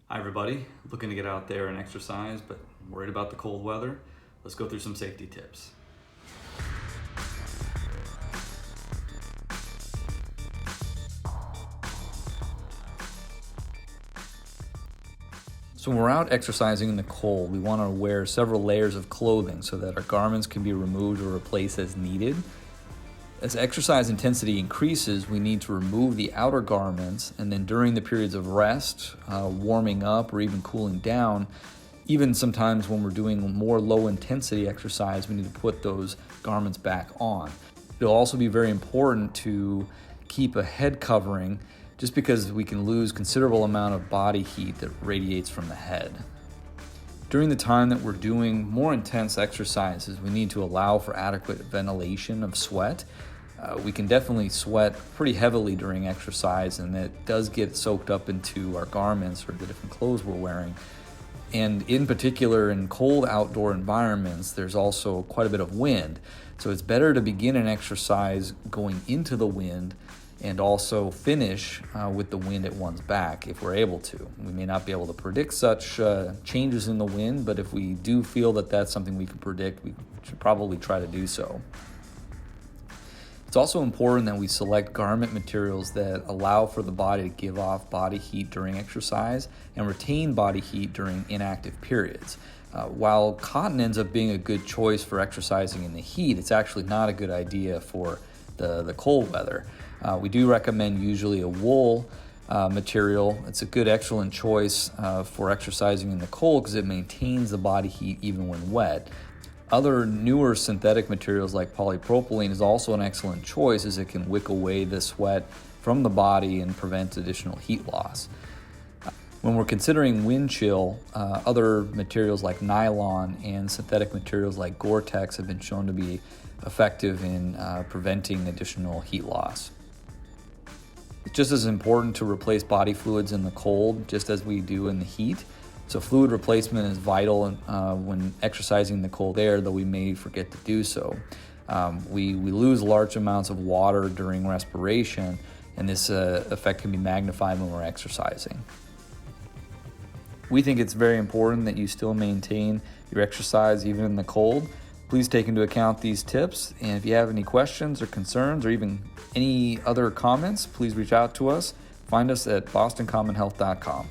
Hi everybody, looking to get out there and exercise, but worried about the cold weather? Let's go through some safety tips. So when we're out exercising in the cold, we want to wear several layers of clothing so that our garments can be removed or replaced as needed. As exercise intensity increases, we need to remove the outer garments, and then during the periods of rest, warming up, or even cooling down, even sometimes when we're doing more low intensity exercise, we need to put those garments back on. It'll also be very important to keep a head covering just because we can lose considerable amount of body heat that radiates from the head. During the time that we're doing more intense exercises, we need to allow for adequate ventilation of sweat. We can definitely sweat pretty heavily during exercise, and it does get soaked up into our garments or the different clothes we're wearing. And in particular, in cold outdoor environments, there's also quite a bit of wind. So it's better to begin an exercise going into the wind and also finish with the wind at one's back if we're able to. We may not be able to predict such changes in the wind, but if we do feel that that's something we can predict, we should probably try to do so. It's also important that we select garment materials that allow for the body to give off body heat during exercise and retain body heat during inactive periods. While cotton ends up being a good choice for exercising in the heat, it's actually not a good idea for the cold weather. We do recommend usually a wool material. It's a good, excellent choice for exercising in the cold because it maintains the body heat even when wet. Other newer synthetic materials like polypropylene is also an excellent choice as it can wick away the sweat from the body and prevent additional heat loss. When we're considering wind chill, other materials like nylon and synthetic materials like Gore-Tex have been shown to be effective in preventing additional heat loss. It's just as important to replace body fluids in the cold just as we do in the heat. So fluid replacement is vital when exercising in the cold air, though we may forget to do so. We lose large amounts of water during respiration, and this effect can be magnified when we're exercising. We think it's very important that you still maintain your exercise even in the cold. Please take into account these tips, and if you have any questions or concerns or even any other comments, please reach out to us. Find us at bostoncommonhealth.com.